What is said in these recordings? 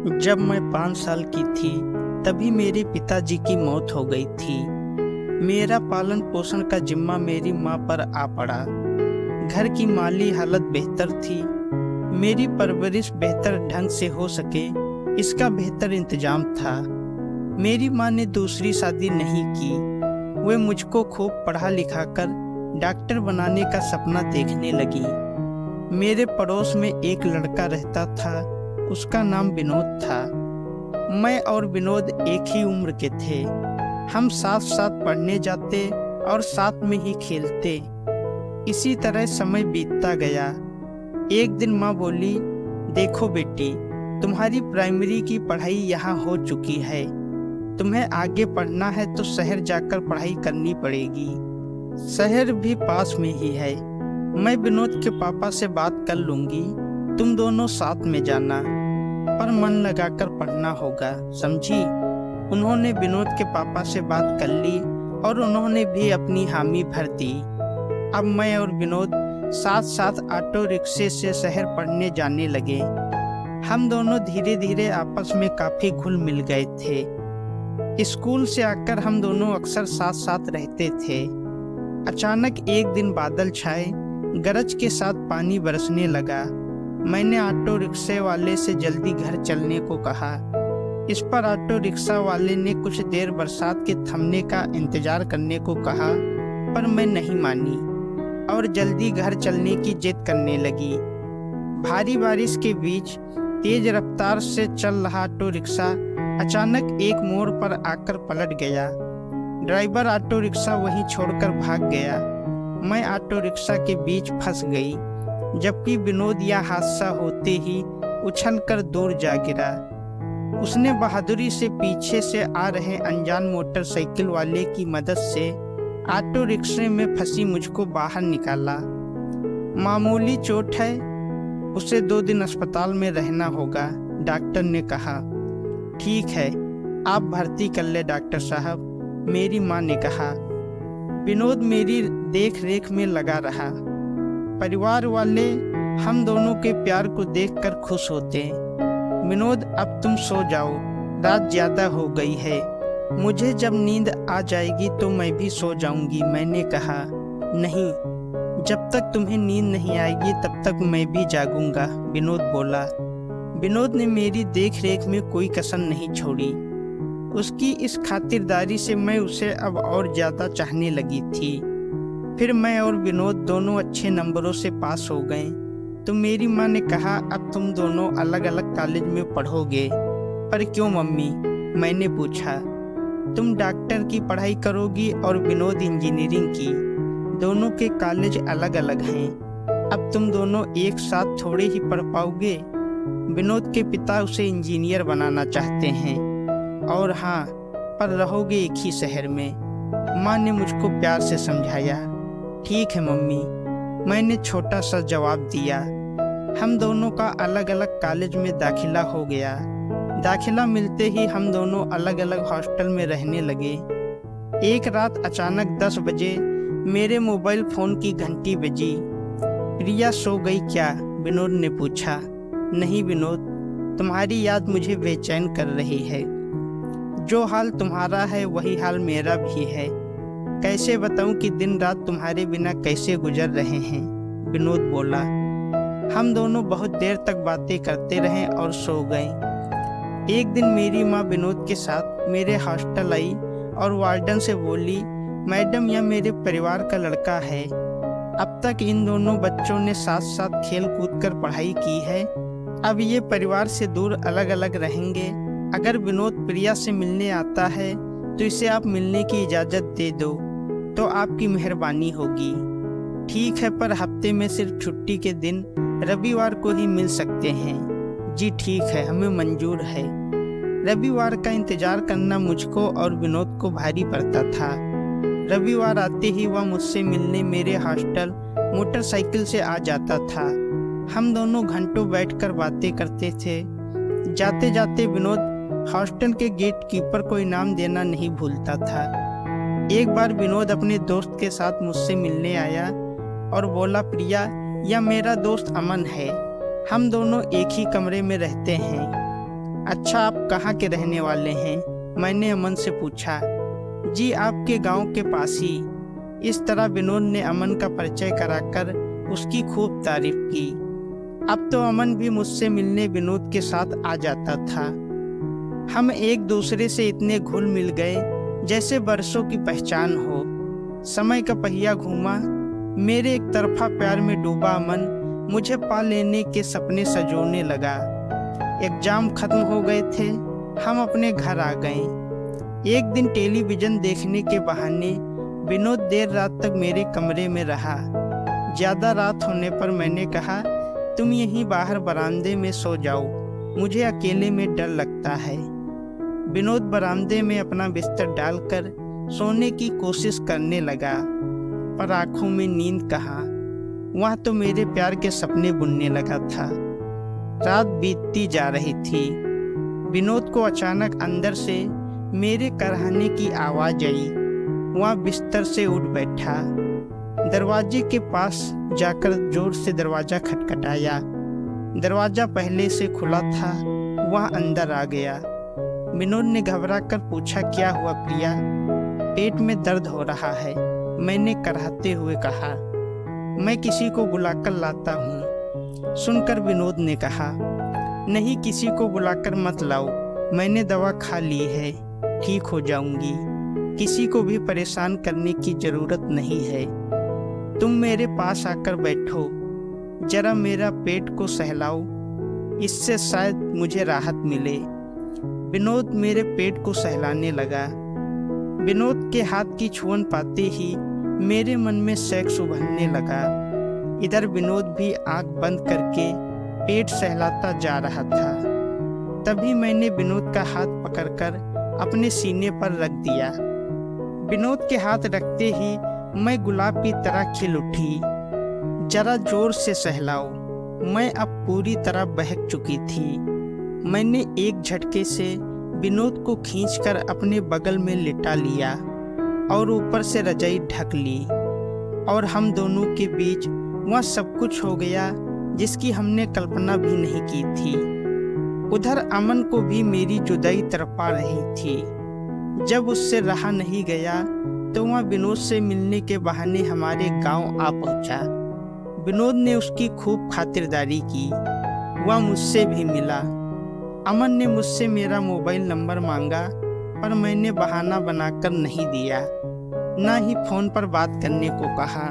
जब मैं 5 साल की थी तभी मेरे पिताजी की मौत हो गई थी। मेरा पालन पोषण का जिम्मा मेरी माँ पर आ पड़ा। घर की माली हालत बेहतर थी। मेरी परवरिश बेहतर ढंग से हो सके इसका बेहतर इंतजाम था। मेरी माँ ने दूसरी शादी नहीं की। वे मुझको खूब पढ़ा लिखा कर डॉक्टर बनाने का सपना देखने लगी। मेरे पड़ोस में एक लड़का रहता था, उसका नाम विनोद था। मैं और विनोद एक ही उम्र के थे। हम साथ साथ पढ़ने जाते और साथ में ही खेलते। इसी तरह समय बीतता गया। एक दिन माँ बोली, देखो बेटी, तुम्हारी प्राइमरी की पढ़ाई यहाँ हो चुकी है। तुम्हें आगे पढ़ना है तो शहर जाकर पढ़ाई करनी पड़ेगी। शहर भी पास में ही है। मैं विनोद के पापा से बात कर लूंगी, तुम दोनों साथ में जाना, पर मन लगाकर पढ़ना होगा, समझी। उन्होंने विनोद के पापा से बात कर ली और उन्होंने भी अपनी हामी भर दी। अब मैं और विनोद साथ साथ ऑटो रिक्शे से शहर पढ़ने जाने लगे। हम दोनों धीरे धीरे आपस में काफी घुल मिल गए थे। स्कूल से आकर हम दोनों अक्सर साथ साथ रहते थे। अचानक एक दिन बादल छाए, गरज के साथ पानी बरसने लगा। मैंने ऑटो रिक्शे वाले से जल्दी घर चलने को कहा। इस पर ऑटो रिक्शा वाले ने कुछ देर बरसात के थमने का इंतजार करने को कहा, पर मैं नहीं मानी और जल्दी घर चलने की जिद करने लगी। भारी बारिश के बीच तेज रफ्तार से चल रहा ऑटो रिक्शा अचानक एक मोड़ पर आकर पलट गया। ड्राइवर ऑटो रिक्शा वहीं छोड़कर भाग गया। मैं ऑटो रिक्शा के बीच फंस गई, जबकि विनोद यह हादसा होते ही उछलकर दूर जा गिरा। उसने बहादुरी से पीछे से आ रहे अनजान मोटरसाइकिल वाले की मदद से ऑटो रिक्शे में फंसी मुझको बाहर निकाला। मामूली चोट है, उसे 2 दिन अस्पताल में रहना होगा, डॉक्टर ने कहा। ठीक है, आप भर्ती कर ले डॉक्टर साहब, मेरी माँ ने कहा। विनोद मेरी देख रेख में लगा रहा। परिवार वाले हम दोनों के प्यार को देखकर खुश होते। विनोद, अब तुम सो जाओ, रात ज्यादा हो गई है। मुझे जब नींद आ जाएगी तो मैं भी सो जाऊंगी, मैंने कहा। नहीं, जब तक तुम्हें नींद नहीं आएगी तब तक मैं भी जागूंगा, विनोद बोला। विनोद ने मेरी देख रेख में कोई कसर नहीं छोड़ी। उसकी इस खातिरदारी से मैं उसे अब और ज्यादा चाहने लगी थी। फिर मैं और विनोद दोनों अच्छे नंबरों से पास हो गए तो मेरी माँ ने कहा, अब तुम दोनों अलग अलग कॉलेज में पढ़ोगे। पर क्यों मम्मी, मैंने पूछा। तुम डॉक्टर की पढ़ाई करोगी और विनोद इंजीनियरिंग की। दोनों के कॉलेज अलग अलग हैं। अब तुम दोनों एक साथ थोड़े ही पढ़ पाओगे। विनोद के पिता उसे इंजीनियर बनाना चाहते हैं। और हाँ, पर रहोगे एक ही शहर में, माँ ने मुझको प्यार से समझाया। ठीक है मम्मी, मैंने छोटा सा जवाब दिया। हम दोनों का अलग अलग कॉलेज में दाखिला हो गया। दाखिला मिलते ही हम दोनों अलग अलग हॉस्टल में रहने लगे। एक रात अचानक 10 बजे मेरे मोबाइल फोन की घंटी बजी। प्रिया सो गई क्या, विनोद ने पूछा। नहीं विनोद, तुम्हारी याद मुझे बेचैन कर रही है। जो हाल तुम्हारा है वही हाल मेरा भी है। कैसे बताऊं कि दिन रात तुम्हारे बिना कैसे गुजर रहे हैं, विनोद बोला। हम दोनों बहुत देर तक बातें करते रहे और सो गए। एक दिन मेरी माँ विनोद के साथ मेरे हॉस्टल आई और वार्डन से बोली, मैडम, यह मेरे परिवार का लड़का है। अब तक इन दोनों बच्चों ने साथ साथ खेल कूद कर पढ़ाई की है। अब ये परिवार से दूर अलग अलग रहेंगे। अगर विनोद प्रिया से मिलने आता है तो इसे आप मिलने की इजाज़त दे दो तो आपकी मेहरबानी होगी। ठीक है, पर हफ्ते में सिर्फ छुट्टी के दिन रविवार को ही मिल सकते हैं। जी ठीक है, हमें मंजूर है। रविवार का इंतजार करना मुझको और विनोद को भारी पड़ता था। रविवार आते ही वह मुझसे मिलने मेरे हॉस्टल मोटरसाइकिल से आ जाता था। हम दोनों घंटों बैठकर बातें करते थे। जाते जाते विनोद हॉस्टल के गेट कीपर को इनाम देना नहीं भूलता था। एक बार विनोद अपने दोस्त के साथ मुझसे मिलने आया और बोला, प्रिया, यह मेरा दोस्त अमन है। हम दोनों एक ही कमरे में रहते हैं। अच्छा, आप कहाँ के रहने वाले हैं? मैंने अमन से पूछा। जी, आपके गांव के पास ही। इस तरह विनोद ने अमन का परिचय कराकर उसकी खूब तारीफ की। अब तो अमन भी मुझसे मिलने विनोद के साथ आ जाता था। हम एक दूसरे से इतने घुल मिल गए जैसे बरसों की पहचान हो। समय का पहिया घूमा। मेरे एक तरफा प्यार में डूबा अमन मुझे पा लेने के सपने सजोने लगा। एग्जाम खत्म हो गए थे, हम अपने घर आ गए। एक दिन टेलीविजन देखने के बहाने विनोद देर रात तक मेरे कमरे में रहा। ज्यादा रात होने पर मैंने कहा, तुम यहीं बाहर बरामदे में सो जाओ, मुझे अकेले में डर लगता है। विनोद बरामदे में अपना बिस्तर डालकर सोने की कोशिश करने लगा, पर आंखों में नींद कहाँ, वह तो मेरे प्यार के सपने बुनने लगा था। रात बीतती जा रही थी। विनोद को अचानक अंदर से मेरे कराहने की आवाज आई। वह बिस्तर से उठ बैठा, दरवाजे के पास जाकर जोर से दरवाजा खटखटाया। दरवाजा पहले से खुला था, वह अंदर आ गया। विनोद ने घबरा कर पूछा, क्या हुआ प्रिया? पेट में दर्द हो रहा है, मैंने कराहते हुए कहा। मैं किसी को बुलाकर लाता हूँ। सुनकर विनोद ने कहा, नहीं, किसी को बुलाकर मत लाओ, मैंने दवा खा ली है, ठीक हो जाऊंगी। किसी को भी परेशान करने की जरूरत नहीं है। तुम मेरे पास आकर बैठो, जरा मेरा पेट को सहलाओ, इससे शायद मुझे राहत मिले। विनोद मेरे पेट को सहलाने लगा। विनोद के हाथ की छुअन पाते ही मेरे मन में सेक्स उभरने लगा। इधर विनोद भी आंख बंद करके पेट सहलाता जा रहा था। तभी मैंने विनोद का हाथ पकड़कर अपने सीने पर रख दिया। विनोद के हाथ रखते ही मैं गुलाब की तरह खिल उठी। जरा जोर से सहलाओ। मैं अब पूरी तरह बहक चुकी थी। मैंने एक झटके से विनोद को खींचकर अपने बगल में लिटा लिया और ऊपर से रजाई ढक ली, और हम दोनों के बीच वह सब कुछ हो गया जिसकी हमने कल्पना भी नहीं की थी। उधर अमन को भी मेरी जुदाई तड़पा रही थी। जब उससे रहा नहीं गया तो वह विनोद से मिलने के बहाने हमारे गांव आ पहुंचा। विनोद ने उसकी खूब खातिरदारी की। वह मुझसे भी मिला। अमन ने मुझसे मेरा मोबाइल नंबर मांगा, पर मैंने बहाना बनाकर नहीं दिया, ना ही फोन पर बात करने को कहा।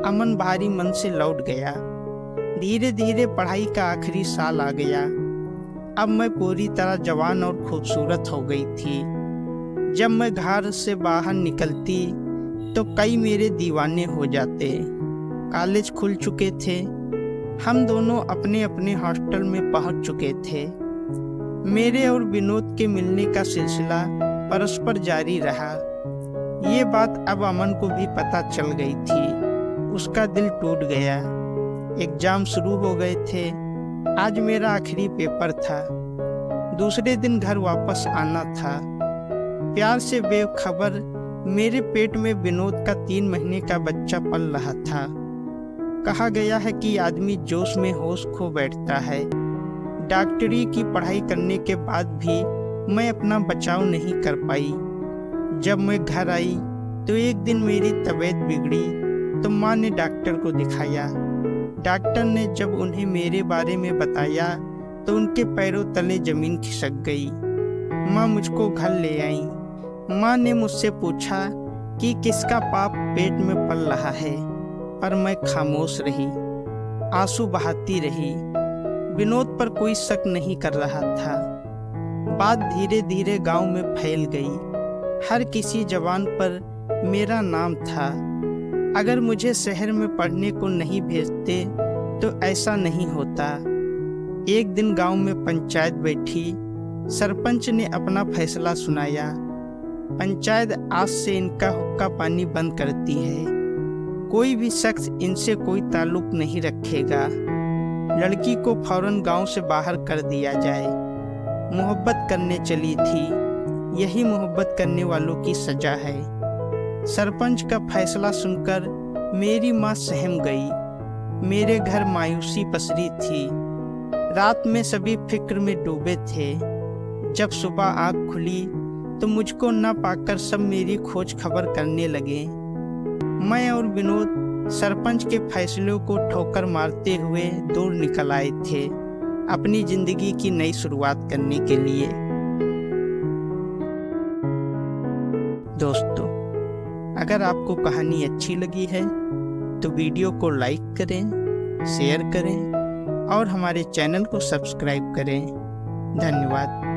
अमन भारी मन से लौट गया। धीरे धीरे पढ़ाई का आखिरी साल आ गया। अब मैं पूरी तरह जवान और खूबसूरत हो गई थी। जब मैं घर से बाहर निकलती तो कई मेरे दीवाने हो जाते। कॉलेज खुल चुके थे। हम दोनों अपने अपने हॉस्टल में पहुंच चुके थे। मेरे और विनोद के मिलने का सिलसिला परस्पर जारी रहा। ये बात अब अमन को भी पता चल गई थी। उसका दिल टूट गया। एग्जाम शुरू हो गए थे। आज मेरा आखिरी पेपर था। दूसरे दिन घर वापस आना था। प्यार से बेखबर मेरे पेट में विनोद का 3 महीने का बच्चा पल रहा था। कहा गया है कि आदमी जोश में होश खो बैठता है। डॉक्टरी की पढ़ाई करने के बाद भी मैं अपना बचाव नहीं कर पाई। जब मैं घर आई तो एक दिन मेरी तबीयत बिगड़ी तो माँ ने डॉक्टर को दिखाया। डॉक्टर ने जब उन्हें मेरे बारे में बताया तो उनके पैरों तले जमीन खिसक गई। माँ मुझको घर ले आई। माँ ने मुझसे पूछा कि किसका पाप पेट में पल रहा है, पर मैं खामोश रही, आंसू बहाती रही। विनोद पर कोई शक नहीं कर रहा था। बात धीरे धीरे गांव में फैल गई। हर किसी जबान पर मेरा नाम था। अगर मुझे शहर में पढ़ने को नहीं भेजते तो ऐसा नहीं होता। एक दिन गांव में पंचायत बैठी। सरपंच ने अपना फैसला सुनाया। पंचायत आज से इनका हुक्का पानी बंद करती है। कोई भी शख्स इनसे कोई ताल्लुक नहीं रखेगा। लड़की को फौरन गांव से बाहर कर दिया जाए। मोहब्बत करने चली थी, यही मोहब्बत करने वालों की सजा है। सरपंच का फैसला सुनकर मेरी माँ सहम गई। मेरे घर मायूसी पसरी थी। रात में सभी फिक्र में डूबे थे। जब सुबह आँख खुली तो मुझको न पाकर सब मेरी खोज खबर करने लगे। मैं और विनोद सरपंच के फैसलों को ठोकर मारते हुए दूर निकल आए थे अपनी जिंदगी की नई शुरुआत करने के लिए। दोस्तों, अगर आपको कहानी अच्छी लगी है तो वीडियो को लाइक करें, शेयर करें और हमारे चैनल को सब्सक्राइब करें। धन्यवाद।